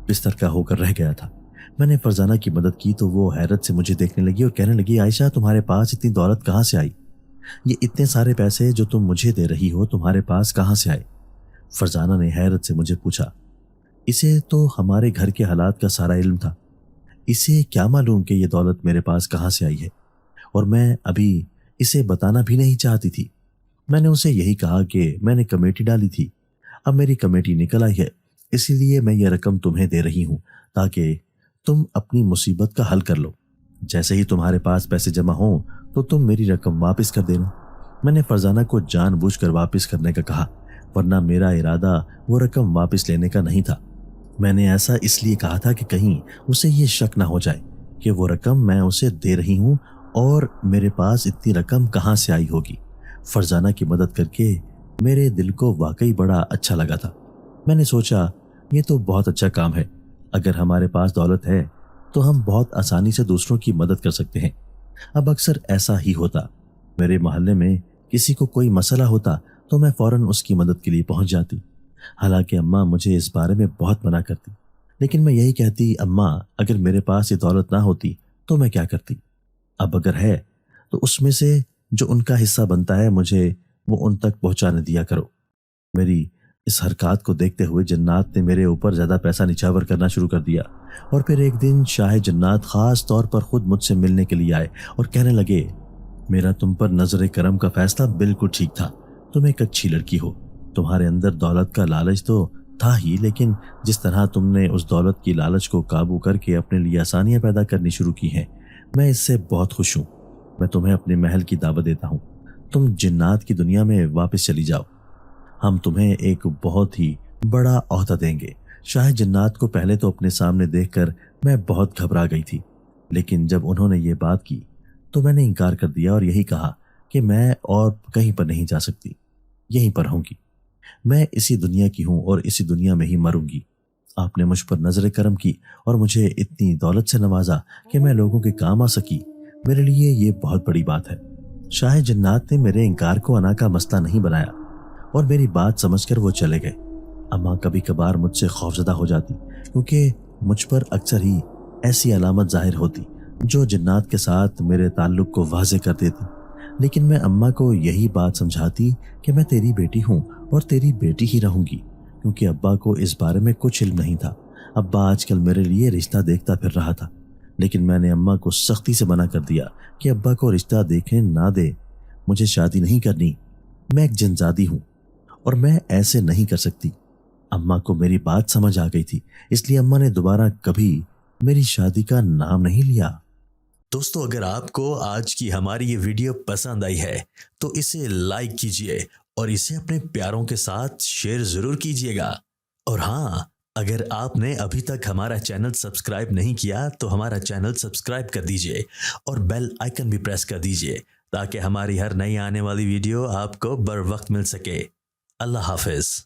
بستر کا ہو کر رہ گیا تھا۔ میں نے فرزانہ کی مدد کی تو وہ حیرت سے مجھے دیکھنے لگی اور کہنے لگی، عائشہ تمہارے پاس اتنی دولت کہاں سے آئی؟ یہ اتنے سارے پیسے جو تم مجھے دے رہی ہو تمہارے پاس کہاں سے آئے؟ فرزانہ نے حیرت سے مجھے پوچھا۔ اسے تو ہمارے گھر کے حالات کا سارا علم تھا، اسے کیا معلوم کہ یہ دولت میرے پاس کہاں سے آئی ہے، اور میں ابھی اسے بتانا بھی نہیں چاہتی تھی۔ میں نے اسے یہی کہا کہ میں نے کمیٹی ڈالی تھی، اب میری کمیٹی نکل آئی ہے، اسی لیے میں یہ رقم تمہیں دے رہی ہوں تاکہ تم اپنی مصیبت کا حل کر لو۔ جیسے ہی تمہارے پاس پیسے جمع ہوں تو تم میری رقم واپس کر دینا۔ میں نے فرزانہ کو جان بوجھ کر واپس کرنے کا کہا، ورنہ میرا ارادہ وہ رقم واپس لینے کا نہیں تھا۔ میں نے ایسا اس لیے کہا تھا کہ کہیں اسے یہ شک نہ ہو جائے کہ وہ رقم میں اسے دے رہی ہوں اور میرے پاس اتنی رقم کہاں سے آئی ہوگی۔ فرزانہ کی مدد کر کے میرے دل کو واقعی بڑا اچھا لگا تھا۔ میں نے سوچا یہ تو بہت اچھا کام ہے، اگر ہمارے پاس دولت ہے تو ہم بہت آسانی سے دوسروں کی مدد کر سکتے ہیں۔ اب اکثر ایسا ہی ہوتا، میرے محلے میں کسی کو کوئی مسئلہ ہوتا تو میں فوراً اس کی مدد کے لیے پہنچ جاتی۔ حالانکہ اماں مجھے اس بارے میں بہت منع کرتی، لیکن میں یہی کہتی، اماں اگر میرے پاس یہ دولت نہ ہوتی تو میں کیا کرتی؟ اب اگر ہے تو اس میں سے جو ان کا حصہ بنتا ہے مجھے وہ ان تک پہنچانے دیا کرو۔ میری اس حرکات کو دیکھتے ہوئے جنات نے میرے اوپر زیادہ پیسہ نچھاور کرنا شروع کر دیا، اور پھر ایک دن شاہ جنات خاص طور پر خود مجھ سے ملنے کے لیے آئے اور کہنے لگے، میرا تم پر نظر کرم کا فیصلہ بالکل ٹھیک تھا، تم ایک اچھی لڑکی ہو، تمہارے اندر دولت کا لالچ تو تھا ہی، لیکن جس طرح تم نے اس دولت کی لالچ کو قابو کر کے اپنے لیے آسانیاں پیدا کرنی شروع کی ہیں، میں اس سے بہت خوش ہوں۔ میں تمہیں اپنے محل کی دعوت دیتا ہوں، تم جنات کی دنیا میں واپس چلی جاؤ، ہم تمہیں ایک بہت ہی بڑا عہدہ دیں گے۔ شاہ جنات کو پہلے تو اپنے سامنے دیکھ کر میں بہت گھبرا گئی تھی، لیکن جب انہوں نے یہ بات کی تو میں نے انکار کر دیا اور یہی کہا کہ میں اور کہیں پر نہیں جا سکتی، یہیں پر ہوں گی، میں اسی دنیا کی ہوں اور اسی دنیا میں ہی مروں گی۔ آپ نے مجھ پر نظر کرم کی اور مجھے اتنی دولت سے نوازا کہ میں لوگوں کے کام آ سکی، میرے لیے یہ بہت بڑی بات ہے۔ شاہ جنات نے میرے انکار کو انا کا مسئلہ نہیں بنایا اور میری بات سمجھ کر وہ چلے گئے۔ اماں کبھی کبھار مجھ سے خوفزدہ ہو جاتی کیونکہ مجھ پر اکثر ہی ایسی علامت ظاہر ہوتی جو جنات کے ساتھ میرے تعلق کو واضح کر دیتی، لیکن میں اماں کو یہی بات سمجھاتی کہ میں تیری بیٹی ہوں اور تیری بیٹی ہی رہوں گی، کیونکہ ابا کو اس بارے میں کچھ علم نہیں تھا۔ ابا آج کل میرے لیے رشتہ دیکھتا پھر رہا تھا، لیکن میں نے اماں کو سختی سے منع کر دیا کہ ابا کو رشتہ دیکھیں نہ دے، مجھے شادی نہیں کرنی، میں ایک جنزادی ہوں اور میں ایسے نہیں کر سکتی۔ اماں کو میری بات سمجھ آ گئی تھی، اس لیے اماں نے دوبارہ کبھی میری شادی کا نام نہیں لیا۔ دوستو، اگر آپ کو آج کی ہماری یہ ویڈیو پسند آئی ہے تو اسے لائک کیجئے اور اسے اپنے پیاروں کے ساتھ شیئر ضرور کیجئے گا، اور ہاں، اگر آپ نے ابھی تک ہمارا چینل سبسکرائب نہیں کیا تو ہمارا چینل سبسکرائب کر دیجئے اور بیل آئیکن بھی پریس کر دیجئے تاکہ ہماری ہر نئی آنے والی ویڈیو آپ کو بر وقت مل سکے۔ اللہ حافظ۔